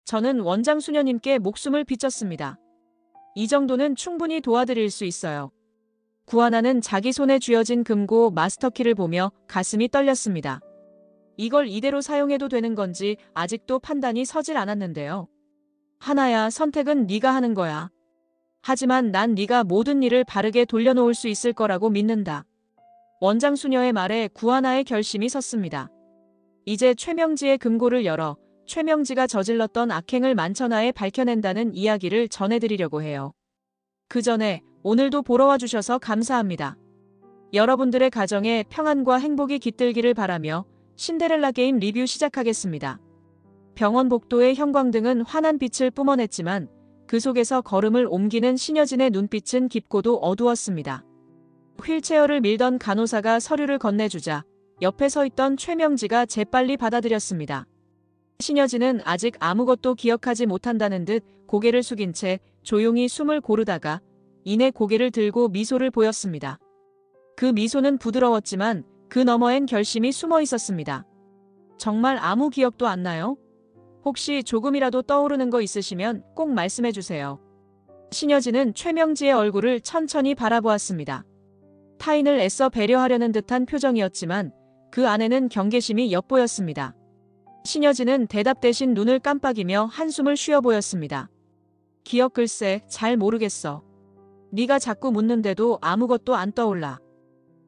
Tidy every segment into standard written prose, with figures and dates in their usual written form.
저는 원장 수녀님께 목숨을 비쳤습니다. 이 정도는 충분히 도와드릴 수 있어요. 구하나는 자기 손에 쥐어진 금고 마스터키를 보며 가슴이 떨렸습니다. 이걸 이대로 사용해도 되는 건지 아직도 판단이 서질 않았는데요. 하나야, 선택은 네가 하는 거야. 하지만 난 네가 모든 일을 바르게 돌려놓을 수 있을 거라고 믿는다. 원장 수녀의 말에 구하나의 결심이 섰습니다. 이제 최명지의 금고를 열어 최명지가 저질렀던 악행을 만천하에 밝혀낸다는 이야기를 전해드리려고 해요. 그 전에 오늘도 보러 와주셔서 감사합니다. 여러분들의 가정에 평안과 행복이 깃들기를 바라며 신데렐라 게임 리뷰 시작하겠습니다. 병원 복도의 형광등은 환한 빛을 뿜어냈지만 그 속에서 걸음을 옮기는 신여진의 눈빛은 깊고도 어두웠습니다. 휠체어를 밀던 간호사가 서류를 건네주자 옆에 서 있던 최명지가 재빨리 받아들였습니다. 신여진은 아직 아무것도 기억하지 못한다는 듯 고개를 숙인 채 조용히 숨을 고르다가 이내 고개를 들고 미소를 보였습니다. 그 미소는 부드러웠지만 그 너머엔 결심이 숨어 있었습니다. 정말 아무 기억도 안 나요? 혹시 조금이라도 떠오르는 거 있으시면 꼭 말씀해 주세요. 신여진은 최명지의 얼굴을 천천히 바라보았습니다. 타인을 애써 배려하려는 듯한 표정이었지만 그 안에는 경계심이 엿보였습니다. 신여진은 대답 대신 눈을 깜빡이며 한숨을 쉬어 보였습니다. 기억 글쎄 잘 모르겠어. 네가 자꾸 묻는데도 아무것도 안 떠올라.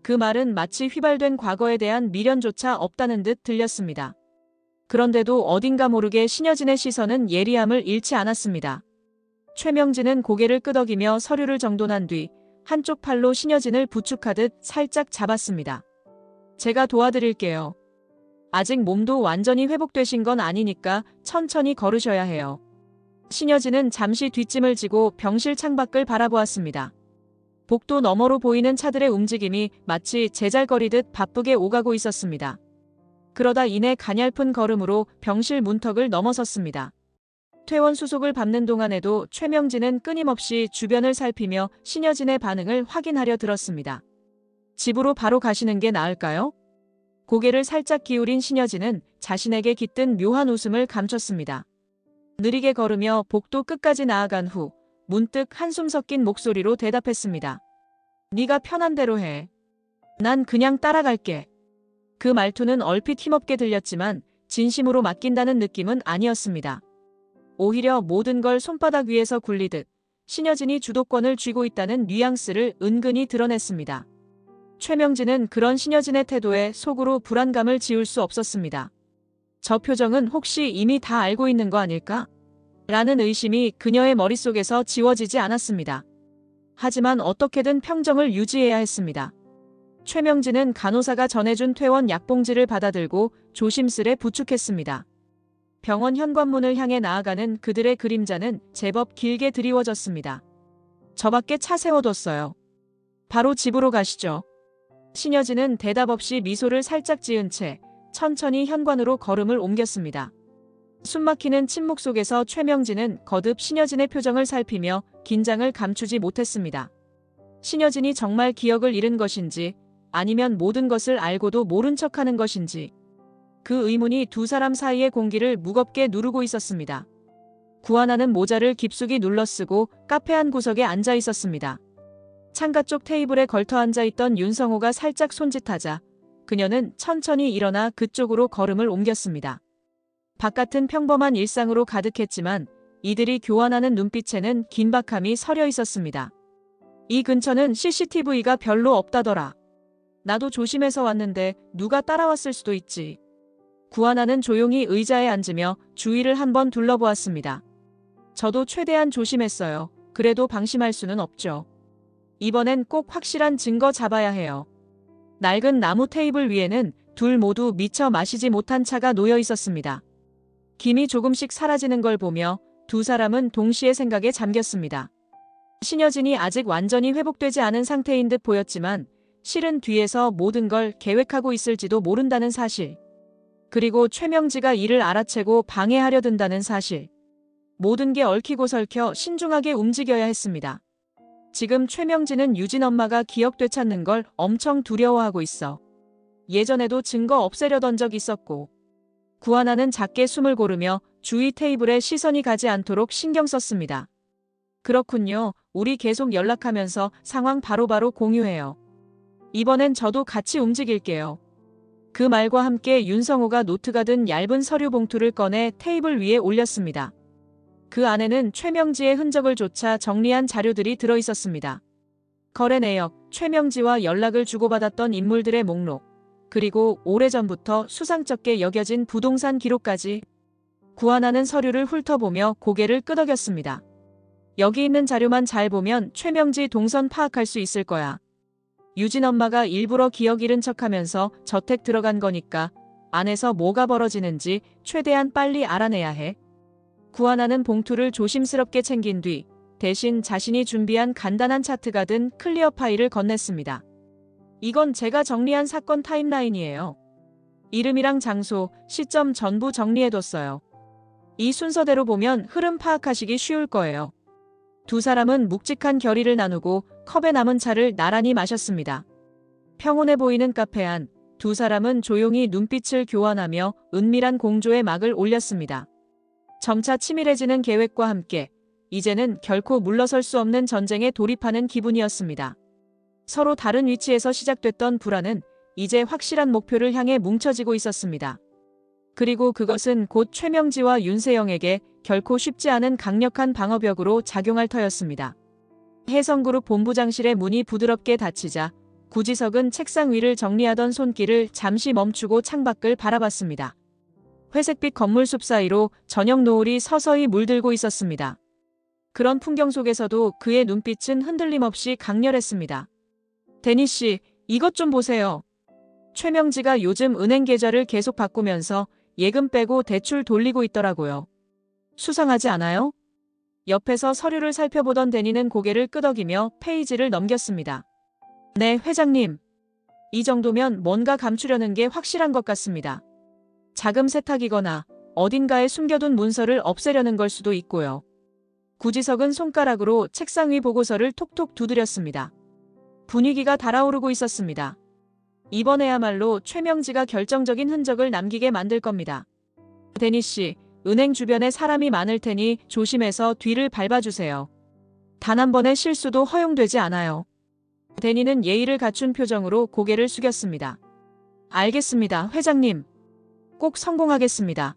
그 말은 마치 휘발된 과거에 대한 미련조차 없다는 듯 들렸습니다. 그런데도 어딘가 모르게 신여진의 시선은 예리함을 잃지 않았습니다. 최명진은 고개를 끄덕이며 서류를 정돈한 뒤 한쪽 팔로 신여진을 부축하듯 살짝 잡았습니다. 제가 도와드릴게요. 아직 몸도 완전히 회복되신 건 아니니까 천천히 걸으셔야 해요. 신여진은 잠시 뒷짐을 지고 병실 창밖을 바라보았습니다. 복도 너머로 보이는 차들의 움직임이 마치 제잘거리듯 바쁘게 오가고 있었습니다. 그러다 이내 가냘픈 걸음으로 병실 문턱을 넘어섰습니다. 퇴원 수속을 밟는 동안에도 최명진은 끊임없이 주변을 살피며 신여진의 반응을 확인하려 들었습니다. 집으로 바로 가시는 게 나을까요? 고개를 살짝 기울인 신여진은 자신에게 깃든 묘한 웃음을 감췄습니다. 느리게 걸으며 복도 끝까지 나아간 후 문득 한숨 섞인 목소리로 대답했습니다. 네가 편한 대로 해. 난 그냥 따라갈게. 그 말투는 얼핏 힘없게 들렸지만 진심으로 맡긴다는 느낌은 아니었습니다. 오히려 모든 걸 손바닥 위에서 굴리듯 신여진이 주도권을 쥐고 있다는 뉘앙스를 은근히 드러냈습니다. 최명진은 그런 신여진의 태도에 속으로 불안감을 지울 수 없었습니다. 저 표정은 혹시 이미 다 알고 있는 거 아닐까? 라는 의심이 그녀의 머릿속에서 지워지지 않았습니다. 하지만 어떻게든 평정을 유지해야 했습니다. 최명진은 간호사가 전해준 퇴원 약봉지를 받아들고 조심스레 부축했습니다. 병원 현관문을 향해 나아가는 그들의 그림자는 제법 길게 드리워졌습니다. 저 밖에 차 세워뒀어요. 바로 집으로 가시죠. 신여진은 대답 없이 미소를 살짝 지은 채 천천히 현관으로 걸음을 옮겼습니다. 숨막히는 침묵 속에서 최명진은 거듭 신여진의 표정을 살피며 긴장을 감추지 못했습니다. 신여진이 정말 기억을 잃은 것인지 아니면 모든 것을 알고도 모른 척하는 것인지 그 의문이 두 사람 사이의 공기를 무겁게 누르고 있었습니다. 구하나는 모자를 깊숙이 눌러쓰고 카페 한 구석에 앉아 있었습니다. 창가 쪽 테이블에 걸터 앉아있던 윤성호가 살짝 손짓하자 그녀는 천천히 일어나 그쪽으로 걸음을 옮겼습니다. 바깥은 평범한 일상으로 가득했지만 이들이 교환하는 눈빛에는 긴박함이 서려 있었습니다. 이 근처는 CCTV가 별로 없다더라. 나도 조심해서 왔는데 누가 따라왔을 수도 있지. 구하나는 조용히 의자에 앉으며 주위를 한번 둘러보았습니다. 저도 최대한 조심했어요. 그래도 방심할 수는 없죠. 이번엔 꼭 확실한 증거 잡아야 해요. 낡은 나무 테이블 위에는 둘 모두 미처 마시지 못한 차가 놓여 있었습니다. 김이 조금씩 사라지는 걸 보며 두 사람은 동시에 생각에 잠겼습니다. 신여진이 아직 완전히 회복되지 않은 상태인 듯 보였지만 실은 뒤에서 모든 걸 계획하고 있을지도 모른다는 사실. 그리고 최명지가 이를 알아채고 방해하려 든다는 사실. 모든 게 얽히고 설켜 신중하게 움직여야 했습니다. 지금 최명지는 유진 엄마가 기억 되찾는 걸 엄청 두려워하고 있어. 예전에도 증거 없애려던 적 있었고. 구하나는 작게 숨을 고르며 주위 테이블에 시선이 가지 않도록 신경 썼습니다. 그렇군요. 우리 계속 연락하면서 상황 바로바로 공유해요. 이번엔 저도 같이 움직일게요. 그 말과 함께 윤성호가 노트가 든 얇은 서류 봉투를 꺼내 테이블 위에 올렸습니다. 그 안에는 최명지의 흔적을 조차 정리한 자료들이 들어 있었습니다. 거래 내역, 최명지와 연락을 주고받았던 인물들의 목록, 그리고 오래전부터 수상쩍게 여겨진 부동산 기록까지. 구하나는 서류를 훑어보며 고개를 끄덕였습니다. 여기 있는 자료만 잘 보면 최명지 동선 파악할 수 있을 거야. 유진 엄마가 일부러 기억 잃은 척하면서 저택 들어간 거니까 안에서 뭐가 벌어지는지 최대한 빨리 알아내야 해. 구하나는 봉투를 조심스럽게 챙긴 뒤 대신 자신이 준비한 간단한 차트가 든 클리어 파일을 건넸습니다. 이건 제가 정리한 사건 타임라인이에요. 이름이랑 장소, 시점 전부 정리해뒀어요. 이 순서대로 보면 흐름 파악하시기 쉬울 거예요. 두 사람은 묵직한 결의를 나누고 컵에 남은 차를 나란히 마셨습니다. 평온해 보이는 카페 안, 두 사람은 조용히 눈빛을 교환하며 은밀한 공조의 막을 올렸습니다. 점차 치밀해지는 계획과 함께 이제는 결코 물러설 수 없는 전쟁에 돌입하는 기분이었습니다. 서로 다른 위치에서 시작됐던 불안은 이제 확실한 목표를 향해 뭉쳐지고 있었습니다. 그리고 그것은 곧 최명지와 윤세영에게 결코 쉽지 않은 강력한 방어벽으로 작용할 터였습니다. 혜성그룹 본부장실의 문이 부드럽게 닫히자 구지석은 책상 위를 정리하던 손길을 잠시 멈추고 창밖을 바라봤습니다. 회색빛 건물 숲 사이로 저녁 노을이 서서히 물들고 있었습니다. 그런 풍경 속에서도 그의 눈빛은 흔들림 없이 강렬했습니다. 데니 씨, 이것 좀 보세요. 최명지가 요즘 은행 계좌를 계속 바꾸면서 예금 빼고 대출 돌리고 있더라고요. 수상하지 않아요? 옆에서 서류를 살펴보던 데니는 고개를 끄덕이며 페이지를 넘겼습니다. 네, 회장님. 이 정도면 뭔가 감추려는 게 확실한 것 같습니다. 자금 세탁이거나 어딘가에 숨겨둔 문서를 없애려는 걸 수도 있고요. 구지석은 손가락으로 책상 위 보고서를 톡톡 두드렸습니다. 분위기가 달아오르고 있었습니다. 이번에야말로 최명지가 결정적인 흔적을 남기게 만들 겁니다. 데니 씨, 은행 주변에 사람이 많을 테니 조심해서 뒤를 밟아주세요. 단 한 번의 실수도 허용되지 않아요. 데니는 예의를 갖춘 표정으로 고개를 숙였습니다. 알겠습니다, 회장님. 꼭 성공하겠습니다.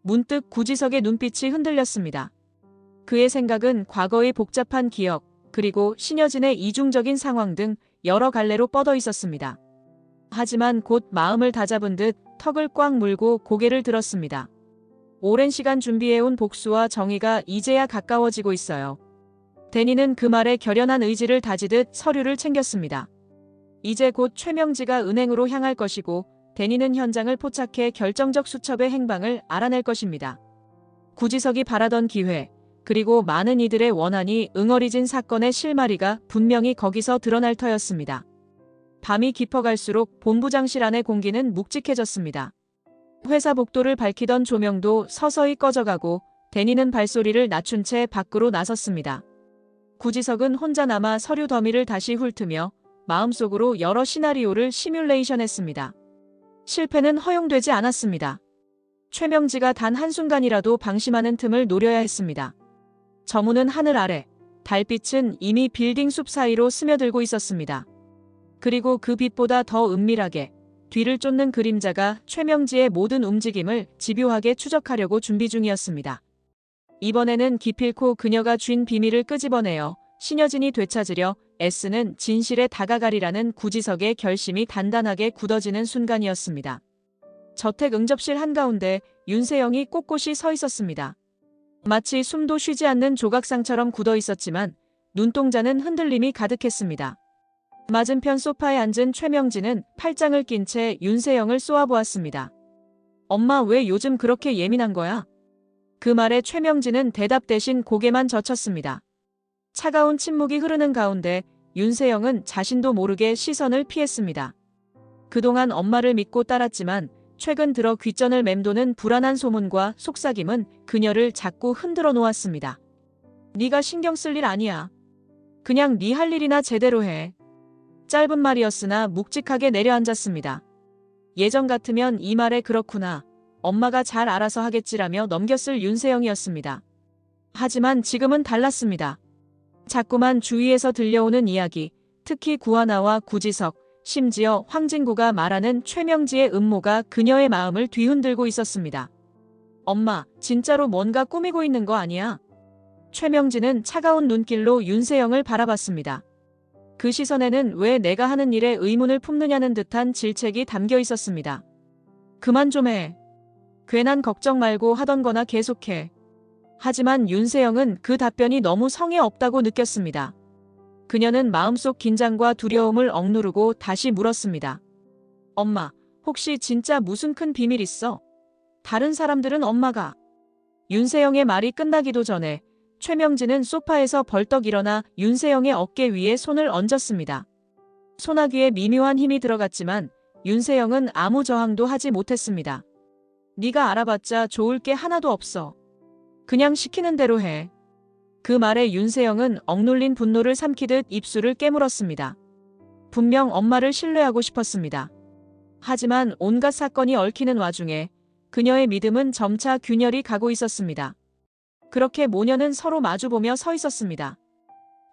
문득 구지석의 눈빛이 흔들렸습니다. 그의 생각은 과거의 복잡한 기억, 그리고 신여진의 이중적인 상황 등 여러 갈래로 뻗어 있었습니다. 하지만 곧 마음을 다잡은 듯 턱을 꽉 물고 고개를 들었습니다. 오랜 시간 준비해온 복수와 정의가 이제야 가까워지고 있어요. 데니는 그 말에 결연한 의지를 다지듯 서류를 챙겼습니다. 이제 곧 최명지가 은행으로 향할 것이고 데니는 현장을 포착해 결정적 수첩의 행방을 알아낼 것입니다. 구지석이 바라던 기회, 그리고 많은 이들의 원한이 응어리진 사건의 실마리가 분명히 거기서 드러날 터였습니다. 밤이 깊어갈수록 본부장실 안의 공기는 묵직해졌습니다. 회사 복도를 밝히던 조명도 서서히 꺼져가고 데니는 발소리를 낮춘 채 밖으로 나섰습니다. 구지석은 혼자 남아 서류 더미를 다시 훑으며 마음속으로 여러 시나리오를 시뮬레이션했습니다. 실패는 허용되지 않았습니다. 최명지가 단 한순간이라도 방심하는 틈을 노려야 했습니다. 저무는 하늘 아래, 달빛은 이미 빌딩 숲 사이로 스며들고 있었습니다. 그리고 그 빛보다 더 은밀하게 뒤를 쫓는 그림자가 최명지의 모든 움직임을 집요하게 추적하려고 준비 중이었습니다. 이번에는 기필코 그녀가 쥔 비밀을 끄집어내어 신여진이 되찾으려 애쓰는 진실에 다가가리라는 구지석의 결심이 단단하게 굳어지는 순간이었습니다. 저택 응접실 한가운데 윤세영이 꼿꼿이 서 있었습니다. 마치 숨도 쉬지 않는 조각상처럼 굳어 있었지만 눈동자는 흔들림이 가득했습니다. 맞은편 소파에 앉은 최명지는 팔짱을 낀 채 윤세영을 쏘아보았습니다. 엄마, 왜 요즘 그렇게 예민한 거야? 그 말에 최명지는 대답 대신 고개만 젖혔습니다. 차가운 침묵이 흐르는 가운데 윤세영은 자신도 모르게 시선을 피했습니다. 그동안 엄마를 믿고 따랐지만 최근 들어 귓전을 맴도는 불안한 소문과 속삭임은 그녀를 자꾸 흔들어 놓았습니다. 네가 신경 쓸 일 아니야. 그냥 네 할 일이나 제대로 해. 짧은 말이었으나 묵직하게 내려앉았습니다. 예전 같으면 이 말에 그렇구나, 엄마가 잘 알아서 하겠지라며 넘겼을 윤세영이었습니다. 하지만 지금은 달랐습니다. 자꾸만 주위에서 들려오는 이야기, 특히 구하나와 구지석, 심지어 황진구가 말하는 최명지의 음모가 그녀의 마음을 뒤흔들고 있었습니다. 엄마, 진짜로 뭔가 꾸미고 있는 거 아니야? 최명지는 차가운 눈길로 윤세영을 바라봤습니다. 그 시선에는 왜 내가 하는 일에 의문을 품느냐는 듯한 질책이 담겨 있었습니다. 그만 좀 해. 괜한 걱정 말고 하던 거나 계속해. 하지만 윤세영은 그 답변이 너무 성의 없다고 느꼈습니다. 그녀는 마음속 긴장과 두려움을 억누르고 다시 물었습니다. 엄마, 혹시 진짜 무슨 큰 비밀 있어? 다른 사람들은 엄마가. 윤세영의 말이 끝나기도 전에 최명진은 소파에서 벌떡 일어나 윤세영의 어깨 위에 손을 얹었습니다. 소나귀에 미묘한 힘이 들어갔지만 윤세영은 아무 저항도 하지 못했습니다. 네가 알아봤자 좋을 게 하나도 없어. 그냥 시키는 대로 해. 그 말에 윤세영은 억눌린 분노를 삼키듯 입술을 깨물었습니다. 분명 엄마를 신뢰하고 싶었습니다. 하지만 온갖 사건이 얽히는 와중에 그녀의 믿음은 점차 균열이 가고 있었습니다. 그렇게 모녀는 서로 마주보며 서 있었습니다.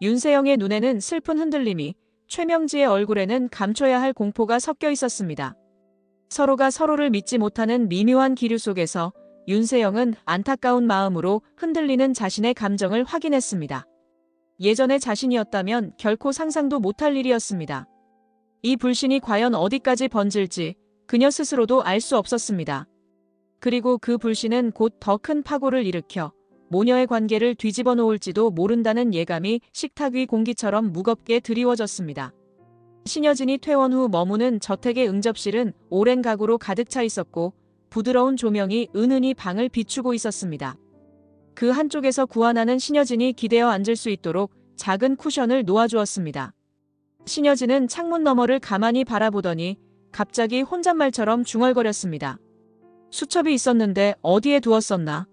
윤세영의 눈에는 슬픈 흔들림이, 최명지의 얼굴에는 감춰야 할 공포가 섞여 있었습니다. 서로가 서로를 믿지 못하는 미묘한 기류 속에서 윤세영은 안타까운 마음으로 흔들리는 자신의 감정을 확인했습니다. 예전의 자신이었다면 결코 상상도 못할 일이었습니다. 이 불신이 과연 어디까지 번질지 그녀 스스로도 알 수 없었습니다. 그리고 그 불신은 곧 더 큰 파고를 일으켜 모녀의 관계를 뒤집어 놓을지도 모른다는 예감이 식탁 위 공기처럼 무겁게 드리워졌습니다. 신여진이 퇴원 후 머무는 저택의 응접실은 오랜 가구로 가득 차 있었고 부드러운 조명이 은은히 방을 비추고 있었습니다. 그 한쪽에서 구하나는 신여진이 기대어 앉을 수 있도록 작은 쿠션을 놓아주었습니다. 신여진은 창문 너머를 가만히 바라보더니 갑자기 혼잣말처럼 중얼거렸습니다. 수첩이 있었는데 어디에 두었었나?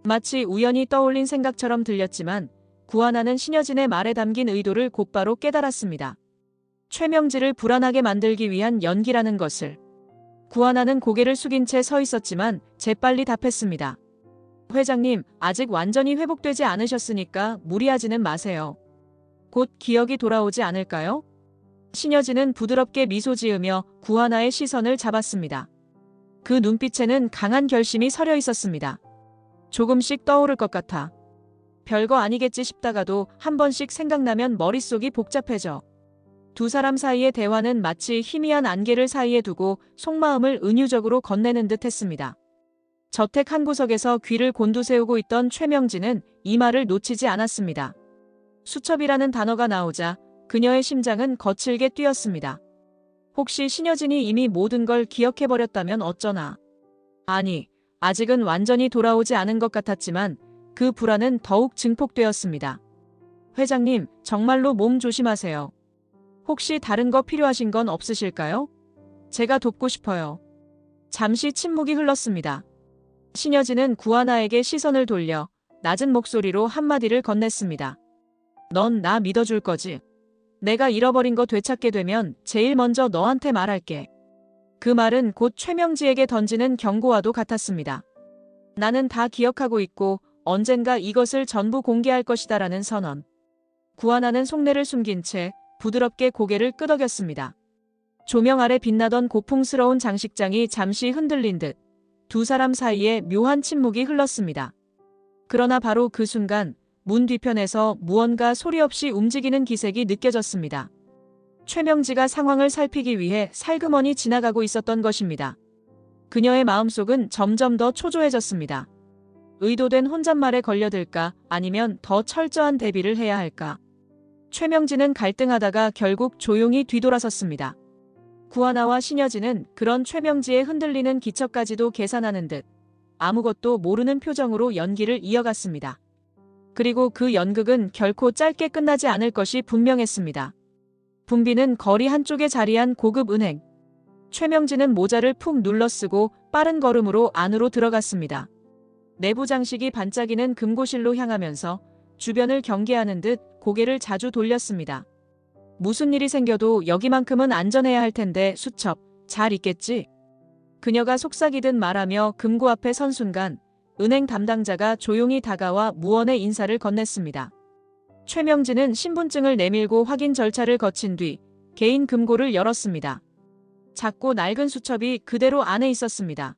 마치 우연히 떠올린 생각처럼 들렸지만 구하나는 신여진의 말에 담긴 의도를 곧바로 깨달았습니다. 최명지를 불안하게 만들기 위한 연기라는 것을. 구하나는 고개를 숙인 채 서 있었지만 재빨리 답했습니다. 회장님, 아직 완전히 회복되지 않으셨으니까 무리하지는 마세요. 곧 기억이 돌아오지 않을까요? 신여진은 부드럽게 미소 지으며 구하나의 시선을 잡았습니다. 그 눈빛에는 강한 결심이 서려 있었습니다. 조금씩 떠오를 것 같아. 별거 아니겠지 싶다가도 한 번씩 생각나면 머릿속이 복잡해져. 두 사람 사이의 대화는 마치 희미한 안개를 사이에 두고 속마음을 은유적으로 건네는 듯 했습니다. 저택 한 구석에서 귀를 곤두세우고 있던 최명진은 이 말을 놓치지 않았습니다. 수첩이라는 단어가 나오자 그녀의 심장은 거칠게 뛰었습니다. 혹시 신여진이 이미 모든 걸 기억해버렸다면 어쩌나. 아니, 아직은 완전히 돌아오지 않은 것 같았지만 그 불안은 더욱 증폭되었습니다. 회장님, 정말로 몸 조심하세요. 혹시 다른 거 필요하신 건 없으실까요? 제가 돕고 싶어요. 잠시 침묵이 흘렀습니다. 신여진은 구하나에게 시선을 돌려 낮은 목소리로 한마디를 건넸습니다. 넌 나 믿어줄 거지? 내가 잃어버린 거 되찾게 되면 제일 먼저 너한테 말할게. 그 말은 곧 최명지에게 던지는 경고와도 같았습니다. 나는 다 기억하고 있고 언젠가 이것을 전부 공개할 것이다라는 선언. 구하나는 속내를 숨긴 채 부드럽게 고개를 끄덕였습니다. 조명 아래 빛나던 고풍스러운 장식장이 잠시 흔들린 듯 두 사람 사이에 묘한 침묵이 흘렀습니다. 그러나 바로 그 순간 문 뒤편에서 무언가 소리 없이 움직이는 기색이 느껴졌습니다. 최명지가 상황을 살피기 위해 살그머니 지나가고 있었던 것입니다. 그녀의 마음속은 점점 더 초조해졌습니다. 의도된 혼잣말에 걸려들까 아니면 더 철저한 대비를 해야 할까. 최명진은 갈등하다가 결국 조용히 뒤돌아섰습니다. 구하나와 신여진은 그런 최명지의 흔들리는 기척까지도 계산하는 듯 아무것도 모르는 표정으로 연기를 이어갔습니다. 그리고 그 연극은 결코 짧게 끝나지 않을 것이 분명했습니다. 붐비는 거리 한쪽에 자리한 고급 은행. 최명진은 모자를 푹 눌러쓰고 빠른 걸음으로 안으로 들어갔습니다. 내부 장식이 반짝이는 금고실로 향하면서 주변을 경계하는 듯 고개를 자주 돌렸습니다. 무슨 일이 생겨도 여기만큼은 안전해야 할 텐데 수첩, 잘 있겠지? 그녀가 속삭이듯 말하며 금고 앞에 선 순간 은행 담당자가 조용히 다가와 무언의 인사를 건넸습니다. 최명진은 신분증을 내밀고 확인 절차를 거친 뒤 개인 금고를 열었습니다. 작고 낡은 수첩이 그대로 안에 있었습니다.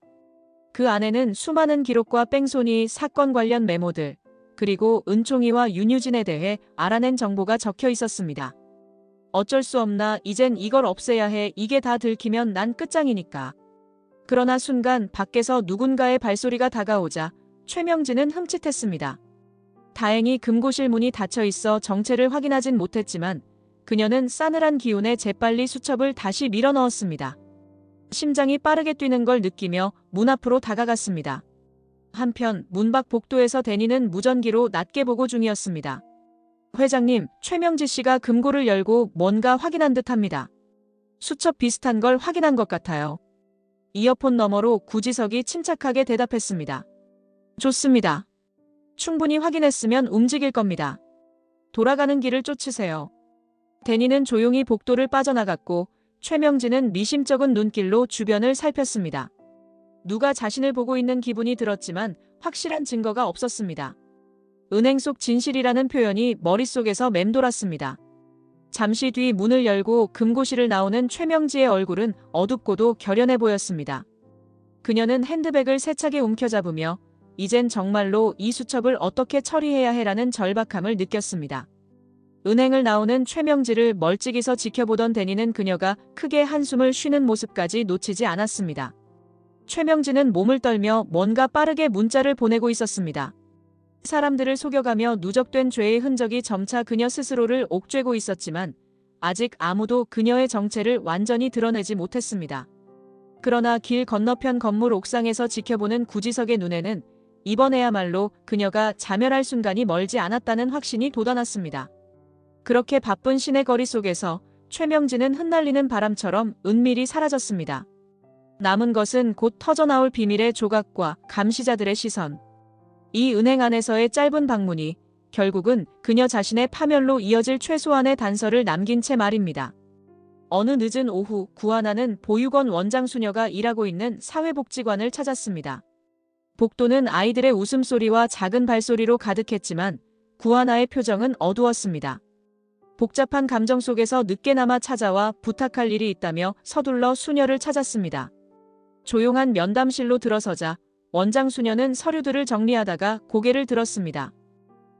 그 안에는 수많은 기록과 뺑소니, 사건 관련 메모들, 그리고 은총이와 윤유진에 대해 알아낸 정보가 적혀 있었습니다. 어쩔 수 없나, 이젠 이걸 없애야 해. 이게 다 들키면 난 끝장이니까. 그러나 순간 밖에서 누군가의 발소리가 다가오자 최명진은 흠칫했습니다. 다행히 금고실 문이 닫혀 있어 정체를 확인하진 못했지만 그녀는 싸늘한 기운에 재빨리 수첩을 다시 밀어 넣었습니다. 심장이 빠르게 뛰는 걸 느끼며 문 앞으로 다가갔습니다. 한편 문 밖 복도에서 데니는 무전기로 낮게 보고 중이었습니다. 회장님, 최명지 씨가 금고를 열고 뭔가 확인한 듯합니다. 수첩 비슷한 걸 확인한 것 같아요. 이어폰 너머로 구지석이 침착하게 대답했습니다. 좋습니다. 충분히 확인했으면 움직일 겁니다. 돌아가는 길을 쫓으세요. 데니는 조용히 복도를 빠져나갔고 최명진은 미심쩍은 눈길로 주변을 살폈습니다. 누가 자신을 보고 있는 기분이 들었지만 확실한 증거가 없었습니다. 은행 속 진실이라는 표현이 머릿속에서 맴돌았습니다. 잠시 뒤 문을 열고 금고실을 나오는 최명지의 얼굴은 어둡고도 결연해 보였습니다. 그녀는 핸드백을 세차게 움켜잡으며 이젠 정말로 이 수첩을 어떻게 처리해야 해라는 절박함을 느꼈습니다. 은행을 나오는 최명지를 멀찍이서 지켜보던 데니는 그녀가 크게 한숨을 쉬는 모습까지 놓치지 않았습니다. 최명지는 몸을 떨며 뭔가 빠르게 문자를 보내고 있었습니다. 사람들을 속여가며 누적된 죄의 흔적이 점차 그녀 스스로를 옥죄고 있었지만 아직 아무도 그녀의 정체를 완전히 드러내지 못했습니다. 그러나 길 건너편 건물 옥상에서 지켜보는 구지석의 눈에는 이번에야말로 그녀가 자멸할 순간이 멀지 않았다는 확신이 돋아났습니다. 그렇게 바쁜 시내 거리 속에서 최명진은 흩날리는 바람처럼 은밀히 사라졌습니다. 남은 것은 곧 터져나올 비밀의 조각과 감시자들의 시선. 이 은행 안에서의 짧은 방문이 결국은 그녀 자신의 파멸로 이어질 최소한의 단서를 남긴 채 말입니다. 어느 늦은 오후 구하나는 보육원 원장 수녀가 일하고 있는 사회복지관을 찾았습니다. 복도는 아이들의 웃음소리와 작은 발소리로 가득했지만 구하나의 표정은 어두웠습니다. 복잡한 감정 속에서 늦게나마 찾아와 부탁할 일이 있다며 서둘러 수녀를 찾았습니다. 조용한 면담실로 들어서자 원장 수녀는 서류들을 정리하다가 고개를 들었습니다.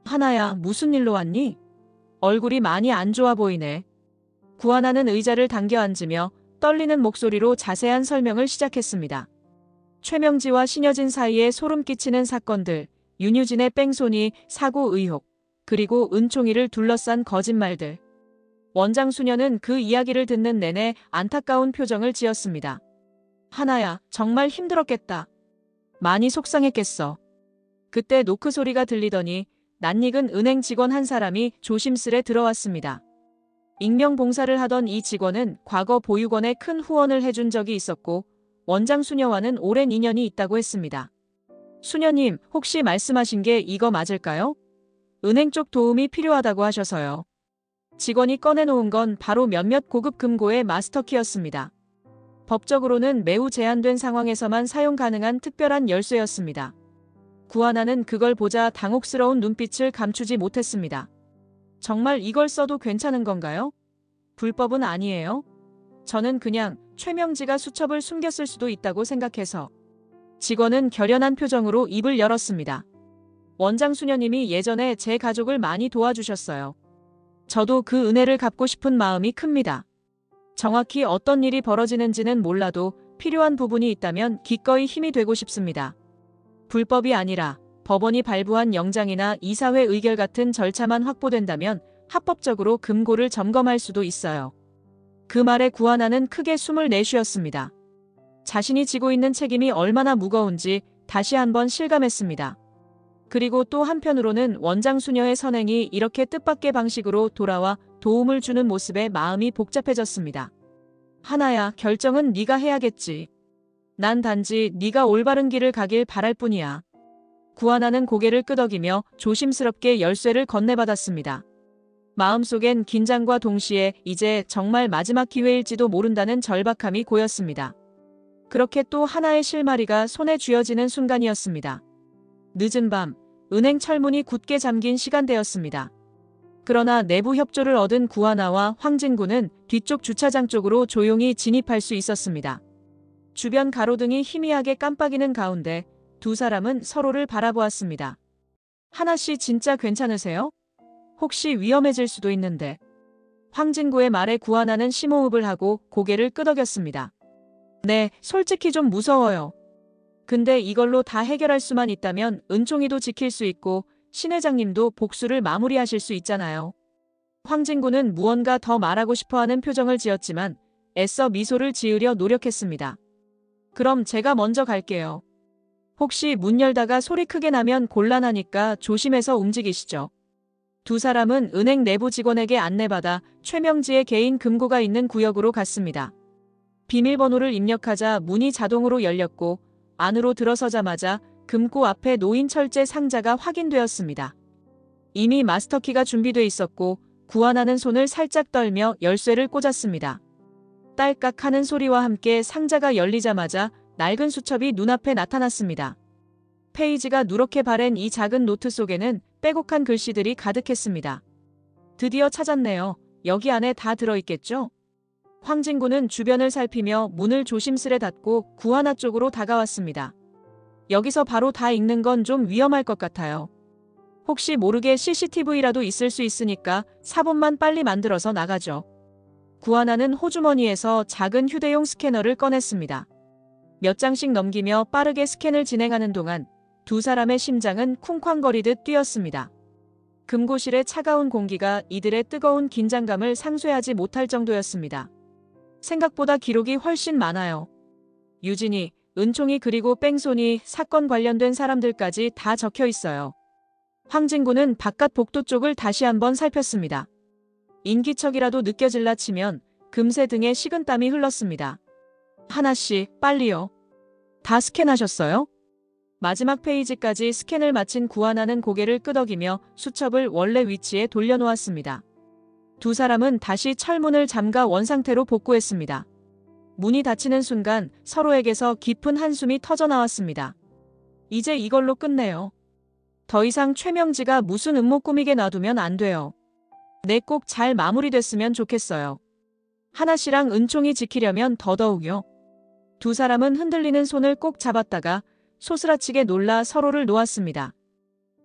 하나야, 무슨 일로 왔니? 얼굴이 많이 안 좋아 보이네. 구하나는 의자를 당겨 앉으며 떨리는 목소리로 자세한 설명을 시작했습니다. 최명지와 신여진 사이에 소름 끼치는 사건들, 윤유진의 뺑소니, 사고 의혹, 그리고 은총이를 둘러싼 거짓말들. 원장 수녀는 그 이야기를 듣는 내내 안타까운 표정을 지었습니다. 하나야, 정말 힘들었겠다. 많이 속상했겠어. 그때 노크 소리가 들리더니 낯익은 은행 직원 한 사람이 조심스레 들어왔습니다. 익명 봉사를 하던 이 직원은 과거 보육원에 큰 후원을 해준 적이 있었고 원장 수녀와는 오랜 인연이 있다고 했습니다. 수녀님, 혹시 말씀하신 게 이거 맞을까요? 은행 쪽 도움이 필요하다고 하셔서요. 직원이 꺼내놓은 건 바로 몇몇 고급 금고의 마스터키였습니다. 법적으로는 매우 제한된 상황에서만 사용 가능한 특별한 열쇠였습니다. 구하나는 그걸 보자 당혹스러운 눈빛을 감추지 못했습니다. 정말 이걸 써도 괜찮은 건가요? 불법은 아니에요? 저는 그냥 최명지가 수첩을 숨겼을 수도 있다고 생각해서. 직원은 결연한 표정으로 입을 열었습니다. 원장 수녀님이 예전에 제 가족을 많이 도와주셨어요. 저도 그 은혜를 갚고 싶은 마음이 큽니다. 정확히 어떤 일이 벌어지는지는 몰라도 필요한 부분이 있다면 기꺼이 힘이 되고 싶습니다. 불법이 아니라 법원이 발부한 영장이나 이사회 의결 같은 절차만 확보된다면 합법적으로 금고를 점검할 수도 있어요. 그 말에 구하나는 크게 숨을 내쉬었습니다. 자신이 지고 있는 책임이 얼마나 무거운지 다시 한번 실감했습니다. 그리고 또 한편으로는 원장 수녀의 선행이 이렇게 뜻밖의 방식으로 돌아와 도움을 주는 모습에 마음이 복잡해졌습니다. 하나야, 결정은 네가 해야겠지. 난 단지 네가 올바른 길을 가길 바랄 뿐이야. 구하나는 고개를 끄덕이며 조심스럽게 열쇠를 건네받았습니다. 마음속엔 긴장과 동시에 이제 정말 마지막 기회일지도 모른다는 절박함이 고였습니다. 그렇게 또 하나의 실마리가 손에 쥐어지는 순간이었습니다. 늦은 밤, 은행 철문이 굳게 잠긴 시간대였습니다. 그러나 내부 협조를 얻은 구하나와 황진구는 뒤쪽 주차장 쪽으로 조용히 진입할 수 있었습니다. 주변 가로등이 희미하게 깜빡이는 가운데 두 사람은 서로를 바라보았습니다. 하나 씨 진짜 괜찮으세요? 혹시 위험해질 수도 있는데. 황진구의 말에 구하나는 심호흡을 하고 고개를 끄덕였습니다. 네, 솔직히 좀 무서워요. 근데 이걸로 다 해결할 수만 있다면 은총이도 지킬 수 있고 신 회장님도 복수를 마무리하실 수 있잖아요. 황진구는 무언가 더 말하고 싶어하는 표정을 지었지만 애써 미소를 지으려 노력했습니다. 그럼 제가 먼저 갈게요. 혹시 문 열다가 소리 크게 나면 곤란하니까 조심해서 움직이시죠. 두 사람은 은행 내부 직원에게 안내받아 최명지의 개인 금고가 있는 구역으로 갔습니다. 비밀번호를 입력하자 문이 자동으로 열렸고 안으로 들어서자마자 금고 앞에 놓인 철제 상자가 확인되었습니다. 이미 마스터키가 준비돼 있었고 구하나는 손을 살짝 떨며 열쇠를 꽂았습니다. 딸깍 하는 소리와 함께 상자가 열리자마자 낡은 수첩이 눈앞에 나타났습니다. 페이지가 누렇게 바랜 이 작은 노트 속에는 빼곡한 글씨들이 가득했습니다. 드디어 찾았네요. 여기 안에 다 들어있겠죠? 황진구는 주변을 살피며 문을 조심스레 닫고 구하나 쪽으로 다가왔습니다. 여기서 바로 다 읽는 건 좀 위험할 것 같아요. 혹시 모르게 CCTV라도 있을 수 있으니까 사본만 빨리 만들어서 나가죠. 구하나는 호주머니에서 작은 휴대용 스캐너를 꺼냈습니다. 몇 장씩 넘기며 빠르게 스캔을 진행하는 동안 두 사람의 심장은 쿵쾅거리듯 뛰었습니다. 금고실의 차가운 공기가 이들의 뜨거운 긴장감을 상쇄하지 못할 정도였습니다. 생각보다 기록이 훨씬 많아요. 유진이, 은총이 그리고 뺑소니, 사건 관련된 사람들까지 다 적혀 있어요. 황진구는 바깥 복도 쪽을 다시 한번 살폈습니다. 인기척이라도 느껴질라 치면 금세 등에 식은땀이 흘렀습니다. 하나씨, 빨리요. 다 스캔하셨어요? 마지막 페이지까지 스캔을 마친 구하나는 고개를 끄덕이며 수첩을 원래 위치에 돌려놓았습니다. 두 사람은 다시 철문을 잠가 원상태로 복구했습니다. 문이 닫히는 순간 서로에게서 깊은 한숨이 터져나왔습니다. 이제 이걸로 끝내요. 더 이상 최명지가 무슨 음모 꾸미게 놔두면 안 돼요. 네, 꼭 잘 마무리됐으면 좋겠어요. 하나씨랑 은총이 지키려면 더더욱요. 두 사람은 흔들리는 손을 꼭 잡았다가 소스라치게 놀라 서로를 놓았습니다.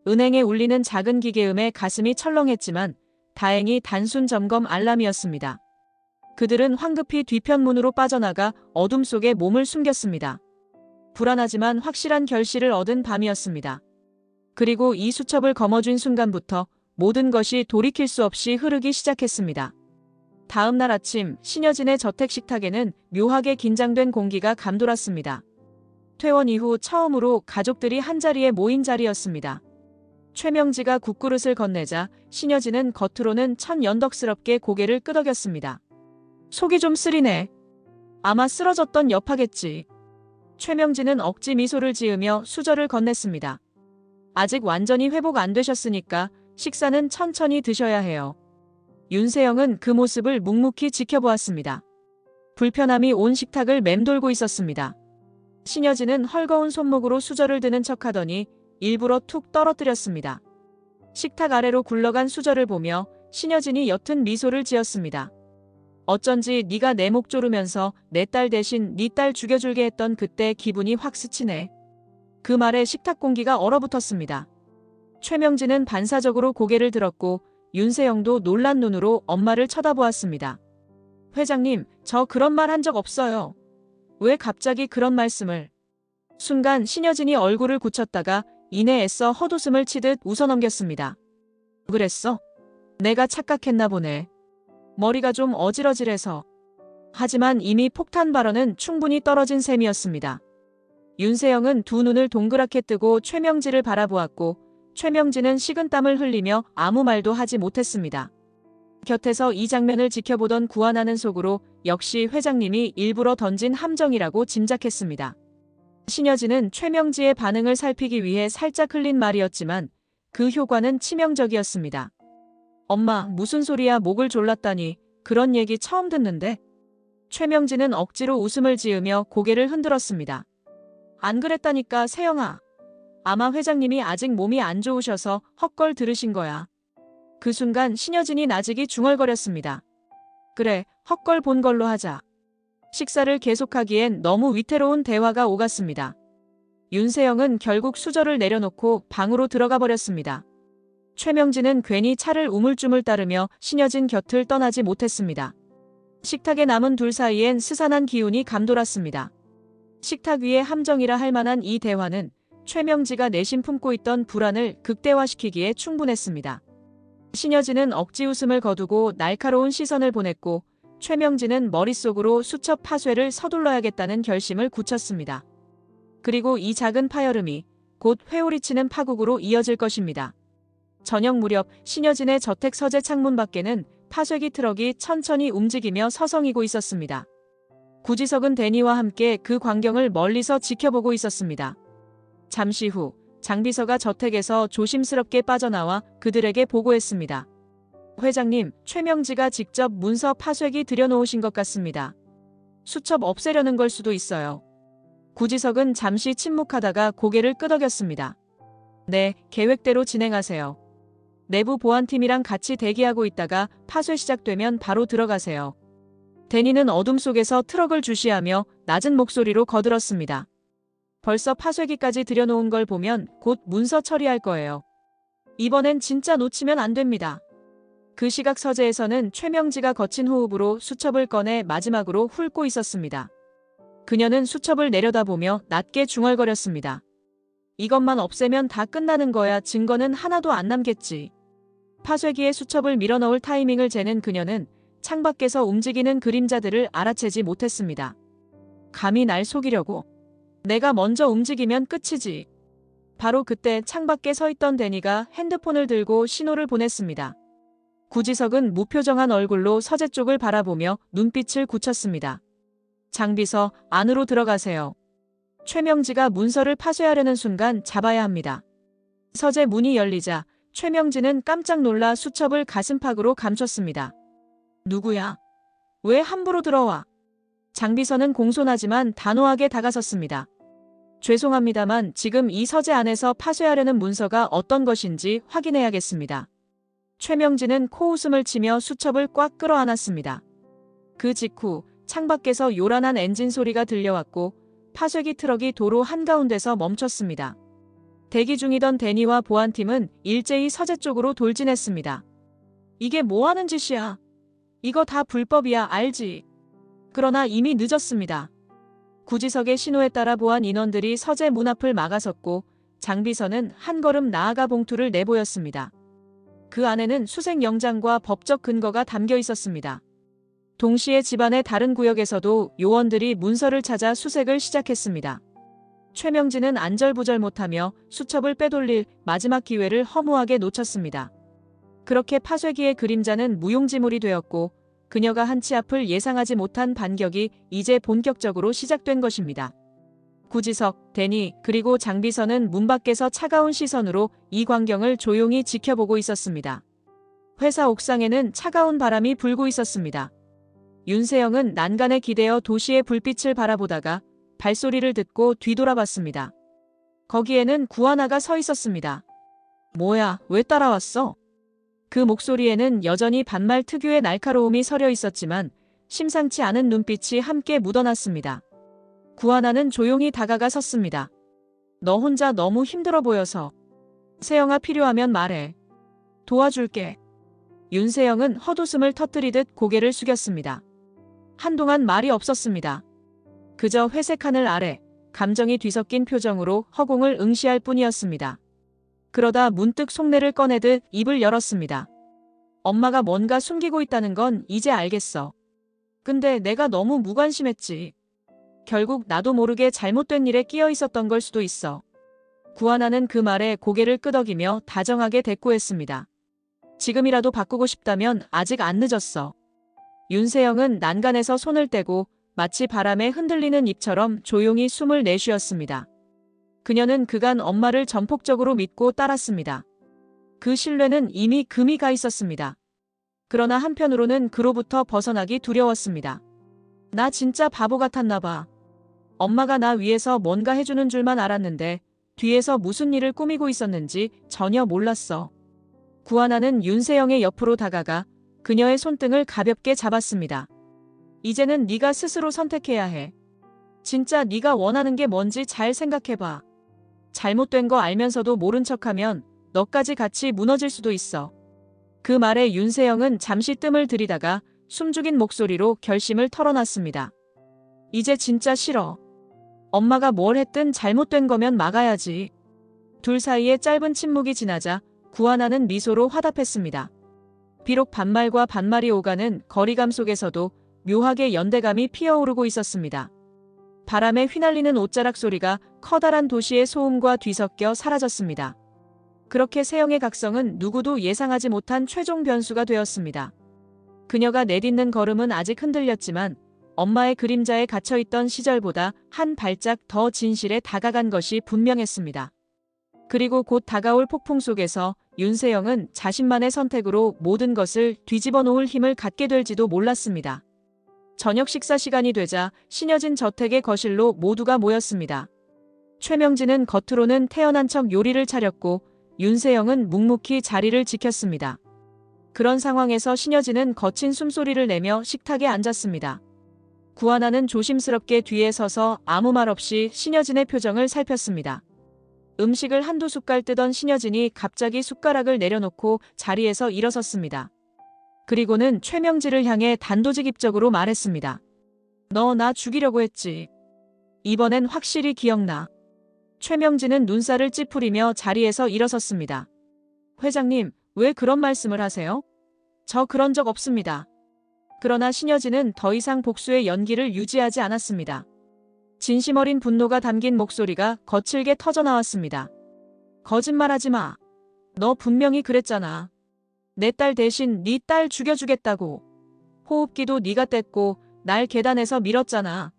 은행에 울리는 작은 기계음에 가슴이 철렁했지만 다행히 단순 점검 알람이었습니다. 그들은 황급히 뒤편문으로 빠져나가 어둠 속에 몸을 숨겼습니다. 불안하지만 확실한 결실을 얻은 밤이었습니다. 그리고 이 수첩을 거머쥔 순간부터 모든 것이 돌이킬 수 없이 흐르기 시작했습니다. 다음 날 아침 신여진의 저택 식탁에는 묘하게 긴장된 공기가 감돌았습니다. 퇴원 이후 처음으로 가족들이 한자리에 모인 자리였습니다. 최명지가 국그릇을 건네자 신여진은 겉으로는 천연덕스럽게 고개를 끄덕였습니다. 속이 좀 쓰리네. 아마 쓰러졌던 여파겠지. 최명지는 억지 미소를 지으며 수저를 건넸습니다. 아직 완전히 회복 안 되셨으니까 식사는 천천히 드셔야 해요. 윤세영은 그 모습을 묵묵히 지켜보았습니다. 불편함이 온 식탁을 맴돌고 있었습니다. 신여진은 헐거운 손목으로 수저를 드는 척하더니 일부러 툭 떨어뜨렸습니다. 식탁 아래로 굴러간 수저를 보며 신여진이 옅은 미소를 지었습니다. 어쩐지 네가 내 목 조르면서 내 딸 대신 네 딸 죽여줄게 했던 그때 기분이 확 스치네. 그 말에 식탁 공기가 얼어붙었습니다. 최명진은 반사적으로 고개를 들었고 윤세영도 놀란 눈으로 엄마를 쳐다보았습니다. 회장님, 저 그런 말 한 적 없어요. 왜 갑자기 그런 말씀을. 순간 신여진이 얼굴을 굳혔다가 이내 애써 헛웃음을 치듯 웃어넘겼습니다. 그랬어? 내가 착각했나 보네. 머리가 좀 어질어질해서. 하지만 이미 폭탄 발언은 충분히 떨어진 셈이었습니다. 윤세영은 두 눈을 동그랗게 뜨고 최명지를 바라보았고 최명지는 식은땀을 흘리며 아무 말도 하지 못했습니다. 곁에서 이 장면을 지켜보던 구하나는 속으로 역시 회장님이 일부러 던진 함정이라고 짐작했습니다. 신여진은 최명지의 반응을 살피기 위해 살짝 흘린 말이었지만 그 효과는 치명적이었습니다. 엄마, 무슨 소리야. 목을 졸랐다니. 그런 얘기 처음 듣는데. 최명진은 억지로 웃음을 지으며 고개를 흔들었습니다. 안 그랬다니까 세영아. 아마 회장님이 아직 몸이 안 좋으셔서 헛걸 들으신 거야. 그 순간 신여진이 나직이 중얼거렸습니다. 그래, 헛걸 본 걸로 하자. 식사를 계속하기엔 너무 위태로운 대화가 오갔습니다. 윤세영은 결국 수저를 내려놓고 방으로 들어가 버렸습니다. 최명진은 괜히 차를 우물쭈물 따르며 신여진 곁을 떠나지 못했습니다. 식탁에 남은 둘 사이엔 스산한 기운이 감돌았습니다. 식탁 위의 함정이라 할 만한 이 대화는 최명지가 내심 품고 있던 불안을 극대화시키기에 충분했습니다. 신여진은 억지 웃음을 거두고 날카로운 시선을 보냈고 최명진은 머릿속으로 수첩 파쇄를 서둘러야겠다는 결심을 굳혔습니다. 그리고 이 작은 파열음이 곧 회오리치는 파국으로 이어질 것입니다. 저녁 무렵 신여진의 저택 서재 창문 밖에는 파쇄기 트럭이 천천히 움직이며 서성이고 있었습니다. 구지석은 데니와 함께 그 광경을 멀리서 지켜보고 있었습니다. 잠시 후 장비서가 저택에서 조심스럽게 빠져나와 그들에게 보고했습니다. 회장님, 최명지가 직접 문서 파쇄기 들여놓으신 것 같습니다. 수첩 없애려는 걸 수도 있어요. 구지석은 잠시 침묵하다가 고개를 끄덕였습니다. 네, 계획대로 진행하세요. 내부 보안팀이랑 같이 대기하고 있다가 파쇄 시작되면 바로 들어가세요. 데니는 어둠 속에서 트럭을 주시하며 낮은 목소리로 거들었습니다. 벌써 파쇄기까지 들여놓은 걸 보면 곧 문서 처리할 거예요. 이번엔 진짜 놓치면 안 됩니다. 그 시각 서재에서는 최명지가 거친 호흡으로 수첩을 꺼내 마지막으로 훑고 있었습니다. 그녀는 수첩을 내려다보며 낮게 중얼거렸습니다. 이것만 없애면 다 끝나는 거야. 증거는 하나도 안 남겠지. 파쇄기에 수첩을 밀어넣을 타이밍을 재는 그녀는 창밖에서 움직이는 그림자들을 알아채지 못했습니다. 감히 날 속이려고. 내가 먼저 움직이면 끝이지. 바로 그때 창밖에 서 있던 데니가 핸드폰을 들고 신호를 보냈습니다. 구지석은 무표정한 얼굴로 서재 쪽을 바라보며 눈빛을 굳혔습니다. 장비서, 안으로 들어가세요. 최명지가 문서를 파쇄하려는 순간 잡아야 합니다. 서재 문이 열리자 최명지는 깜짝 놀라 수첩을 가슴팍으로 감췄습니다. 누구야? 왜 함부로 들어와? 장비서는 공손하지만 단호하게 다가섰습니다. 죄송합니다만 지금 이 서재 안에서 파쇄하려는 문서가 어떤 것인지 확인해야겠습니다. 최명진은 코웃음을 치며 수첩을 꽉 끌어안았습니다. 그 직후 창밖에서 요란한 엔진 소리가 들려왔고 파쇄기 트럭이 도로 한가운데서 멈췄습니다. 대기 중이던 데니와 보안팀은 일제히 서재 쪽으로 돌진했습니다. 이게 뭐 하는 짓이야? 이거 다 불법이야, 알지? 그러나 이미 늦었습니다. 구지석의 신호에 따라 보안 인원들이 서재 문 앞을 막아섰고 장비서는 한 걸음 나아가 봉투를 내보였습니다. 그 안에는 수색 영장과 법적 근거가 담겨 있었습니다. 동시에 집안의 다른 구역에서도 요원들이 문서를 찾아 수색을 시작했습니다. 최명진은 안절부절 못하며 수첩을 빼돌릴 마지막 기회를 허무하게 놓쳤습니다. 그렇게 파쇄기의 그림자는 무용지물이 되었고 그녀가 한 치 앞을 예상하지 못한 반격이 이제 본격적으로 시작된 것입니다. 구지석, 데니, 그리고 장비서는 문 밖에서 차가운 시선으로 이 광경을 조용히 지켜보고 있었습니다. 회사 옥상에는 차가운 바람이 불고 있었습니다. 윤세영은 난간에 기대어 도시의 불빛을 바라보다가 발소리를 듣고 뒤돌아봤습니다. 거기에는 구하나가 서 있었습니다. 뭐야, 왜 따라왔어? 그 목소리에는 여전히 반말 특유의 날카로움이 서려 있었지만 심상치 않은 눈빛이 함께 묻어났습니다. 구하나는 조용히 다가가 섰습니다. 너 혼자 너무 힘들어 보여서. 세영아, 필요하면 말해. 도와줄게. 윤세영은 헛웃음을 터뜨리듯 고개를 숙였습니다. 한동안 말이 없었습니다. 그저 회색 하늘 아래 감정이 뒤섞인 표정으로 허공을 응시할 뿐이었습니다. 그러다 문득 속내를 꺼내듯 입을 열었습니다. 엄마가 뭔가 숨기고 있다는 건 이제 알겠어. 근데 내가 너무 무관심했지. 결국 나도 모르게 잘못된 일에 끼어 있었던 걸 수도 있어. 구하나는 그 말에 고개를 끄덕이며 다정하게 대꾸했습니다. 지금이라도 바꾸고 싶다면 아직 안 늦었어. 윤세영은 난간에서 손을 떼고 마치 바람에 흔들리는 잎처럼 조용히 숨을 내쉬었습니다. 그녀는 그간 엄마를 전폭적으로 믿고 따랐습니다. 그 신뢰는 이미 금이 가 있었습니다. 그러나 한편으로는 그로부터 벗어나기 두려웠습니다. 나 진짜 바보 같았나 봐. 엄마가 나 위해서 뭔가 해주는 줄만 알았는데 뒤에서 무슨 일을 꾸미고 있었는지 전혀 몰랐어. 구하나는 윤세영의 옆으로 다가가 그녀의 손등을 가볍게 잡았습니다. 이제는 네가 스스로 선택해야 해. 진짜 네가 원하는 게 뭔지 잘 생각해봐. 잘못된 거 알면서도 모른 척하면 너까지 같이 무너질 수도 있어. 그 말에 윤세영은 잠시 뜸을 들이다가 숨죽인 목소리로 결심을 털어놨습니다. 이제 진짜 싫어. 엄마가 뭘 했든 잘못된 거면 막아야지. 둘 사이에 짧은 침묵이 지나자 구하나는 미소로 화답했습니다. 비록 반말과 반말이 오가는 거리감 속에서도 묘하게 연대감이 피어오르고 있었습니다. 바람에 휘날리는 옷자락 소리가 커다란 도시의 소음과 뒤섞여 사라졌습니다. 그렇게 세영의 각성은 누구도 예상하지 못한 최종 변수가 되었습니다. 그녀가 내딛는 걸음은 아직 흔들렸지만 엄마의 그림자에 갇혀있던 시절보다 한 발짝 더 진실에 다가간 것이 분명했습니다. 그리고 곧 다가올 폭풍 속에서 윤세영은 자신만의 선택으로 모든 것을 뒤집어 놓을 힘을 갖게 될지도 몰랐습니다. 저녁 식사 시간이 되자 신여진 저택의 거실로 모두가 모였습니다. 최명진은 겉으로는 태연한 척 요리를 차렸고 윤세영은 묵묵히 자리를 지켰습니다. 그런 상황에서 신여진은 거친 숨소리를 내며 식탁에 앉았습니다. 구하나는 조심스럽게 뒤에 서서 아무 말 없이 신여진의 표정을 살폈습니다. 음식을 한두 숟갈 뜨던 신여진이 갑자기 숟가락을 내려놓고 자리에서 일어섰습니다. 그리고는 최명지를 향해 단도직입적으로 말했습니다. 너 나 죽이려고 했지. 이번엔 확실히 기억나. 최명지는 눈살을 찌푸리며 자리에서 일어섰습니다. 회장님, 왜 그런 말씀을 하세요? 저 그런 적 없습니다. 그러나 신여진은 더 이상 복수의 연기를 유지하지 않았습니다. 진심 어린 분노가 담긴 목소리가 거칠게 터져나왔습니다. 거짓말하지 마. 너 분명히 그랬잖아. 내 딸 대신 네 딸 죽여주겠다고. 호흡기도 네가 뗐고 날 계단에서 밀었잖아.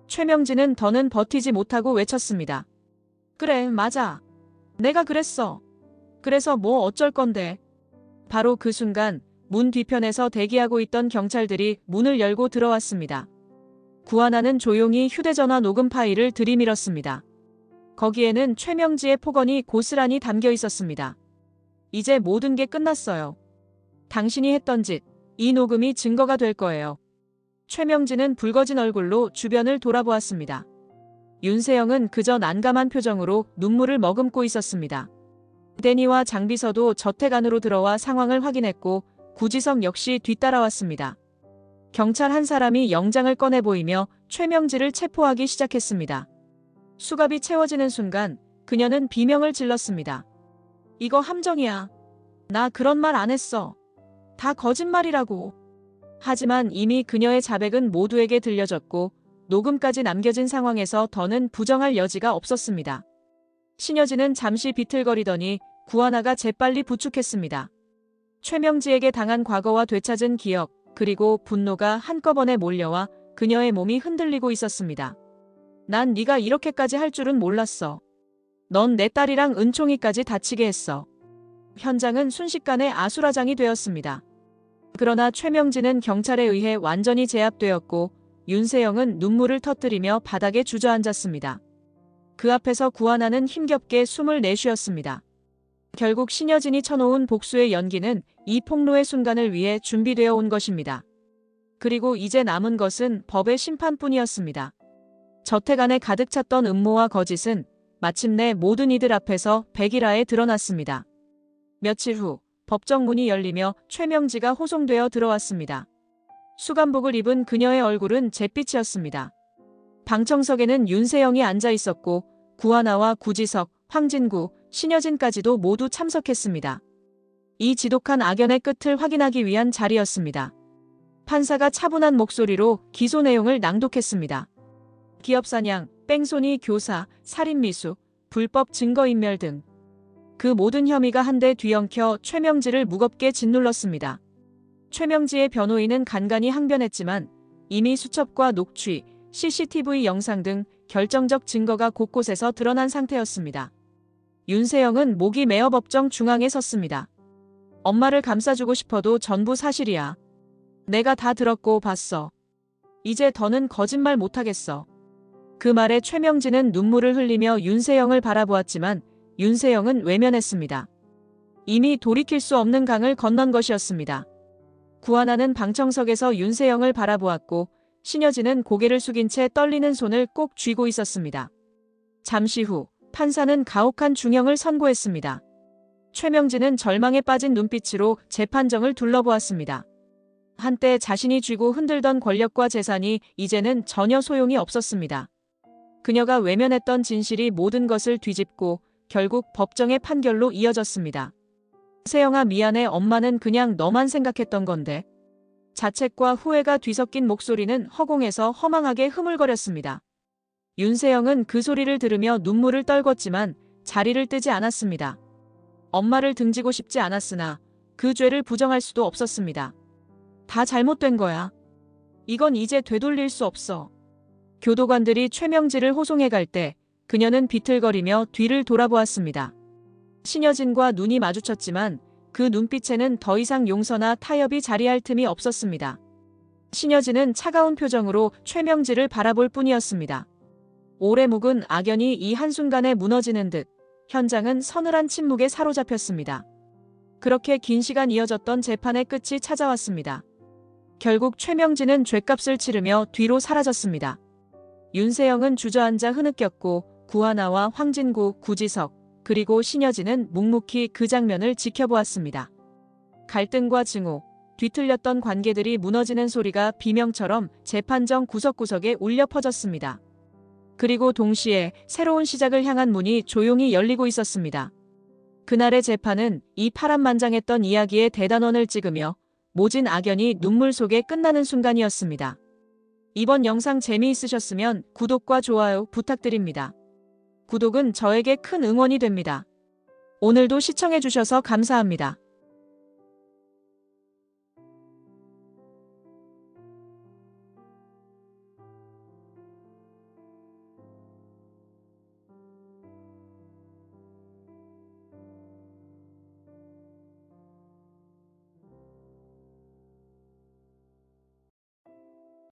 최명진은 더는 버티지 못하고 외쳤습니다. 그래, 맞아. 내가 그랬어. 그래서 뭐 어쩔 건데. 바로 그 순간 문 뒤편에서 대기하고 있던 경찰들이 문을 열고 들어왔습니다. 구하나는 조용히 휴대전화 녹음 파일을 들이밀었습니다. 거기에는 최명지의 폭언이 고스란히 담겨 있었습니다. 이제 모든 게 끝났어요. 당신이 했던 짓, 이 녹음이 증거가 될 거예요. 최명지는 붉어진 얼굴로 주변을 돌아보았습니다. 윤세영은 그저 난감한 표정으로 눈물을 머금고 있었습니다. 데니와 장비서도 저택 안으로 들어와 상황을 확인했고 구지석 역시 뒤따라왔습니다. 경찰 한 사람이 영장을 꺼내 보이며 최명지를 체포하기 시작했습니다. 수갑이 채워지는 순간 그녀는 비명을 질렀습니다. 이거 함정이야. 나 그런 말 안 했어. 다 거짓말이라고. 하지만 이미 그녀의 자백은 모두에게 들려졌고 녹음까지 남겨진 상황에서 더는 부정할 여지가 없었습니다. 신여진은 잠시 비틀거리더니 구하나가 재빨리 부축했습니다. 최명지에게 당한 과거와 되찾은 기억, 그리고 분노가 한꺼번에 몰려와 그녀의 몸이 흔들리고 있었습니다. 난 네가 이렇게까지 할 줄은 몰랐어. 넌 내 딸이랑 은총이까지 다치게 했어. 현장은 순식간에 아수라장이 되었습니다. 그러나 최명진은 경찰에 의해 완전히 제압되었고 윤세영은 눈물을 터뜨리며 바닥에 주저앉았습니다. 그 앞에서 구하나는 힘겹게 숨을 내쉬었습니다. 결국 신여진이 쳐놓은 복수의 연기는 이 폭로의 순간을 위해 준비되어 온 것입니다. 그리고 이제 남은 것은 법의 심판뿐이었습니다. 저택 안에 가득 찼던 음모와 거짓은 마침내 모든 이들 앞에서 백일하에 드러났습니다. 며칠 후 법정 문이 열리며 최명지가 호송되어 들어왔습니다. 수감복을 입은 그녀의 얼굴은 잿빛이었습니다. 방청석에는 윤세영이 앉아 있었고 구하나와 구지석, 황진구, 신여진까지도 모두 참석했습니다. 이 지독한 악연의 끝을 확인하기 위한 자리였습니다. 판사가 차분한 목소리로 기소 내용을 낭독했습니다. 기업사냥, 뺑소니 교사, 살인미수, 불법 증거인멸 등 그 모든 혐의가 한데 뒤엉켜 최명지를 무겁게 짓눌렀습니다. 최명지의 변호인은 간간히 항변했지만 이미 수첩과 녹취, CCTV 영상 등 결정적 증거가 곳곳에서 드러난 상태였습니다. 윤세영은 목이 메어 법정 중앙에 섰습니다. 엄마를 감싸주고 싶어도 전부 사실이야. 내가 다 들었고 봤어. 이제 더는 거짓말 못하겠어. 그 말에 최명진은 눈물을 흘리며 윤세영을 바라보았지만 윤세영은 외면했습니다. 이미 돌이킬 수 없는 강을 건넌 것이었습니다. 구하나는 방청석에서 윤세영을 바라보았고 신여진은 고개를 숙인 채 떨리는 손을 꼭 쥐고 있었습니다. 잠시 후 판사는 가혹한 중형을 선고했습니다. 최명진은 절망에 빠진 눈빛으로 재판정을 둘러보았습니다. 한때 자신이 쥐고 흔들던 권력과 재산이 이제는 전혀 소용이 없었습니다. 그녀가 외면했던 진실이 모든 것을 뒤집고 결국 법정의 판결로 이어졌습니다. 세영아 미안해, 엄마는 그냥 너만 생각했던 건데. 자책과 후회가 뒤섞인 목소리는 허공에서 허망하게 흐물거렸습니다. 윤세영은 그 소리를 들으며 눈물을 떨궜지만 자리를 뜨지 않았습니다. 엄마를 등지고 싶지 않았으나 그 죄를 부정할 수도 없었습니다. 다 잘못된 거야. 이건 이제 되돌릴 수 없어. 교도관들이 최명지를 호송해 갈 때 그녀는 비틀거리며 뒤를 돌아보았습니다. 신여진과 눈이 마주쳤지만 그 눈빛에는 더 이상 용서나 타협이 자리할 틈이 없었습니다. 신여진은 차가운 표정으로 최명지를 바라볼 뿐이었습니다. 오래 묵은 악연이 이 한순간에 무너지는 듯 현장은 서늘한 침묵에 사로잡혔습니다. 그렇게 긴 시간 이어졌던 재판의 끝이 찾아왔습니다. 결국 최명진은 죗값을 치르며 뒤로 사라졌습니다. 윤세영은 주저앉아 흐느꼈고 구하나와 황진구, 구지석, 그리고 신여진은 묵묵히 그 장면을 지켜보았습니다. 갈등과 증오, 뒤틀렸던 관계들이 무너지는 소리가 비명처럼 재판정 구석구석에 울려 퍼졌습니다. 그리고 동시에 새로운 시작을 향한 문이 조용히 열리고 있었습니다. 그날의 재판은 이 파란만장했던 이야기의 대단원을 찍으며 모진 악연이 눈물 속에 끝나는 순간이었습니다. 이번 영상 재미있으셨으면 구독과 좋아요 부탁드립니다. 구독은 저에게 큰 응원이 됩니다. 오늘도 시청해주셔서 감사합니다.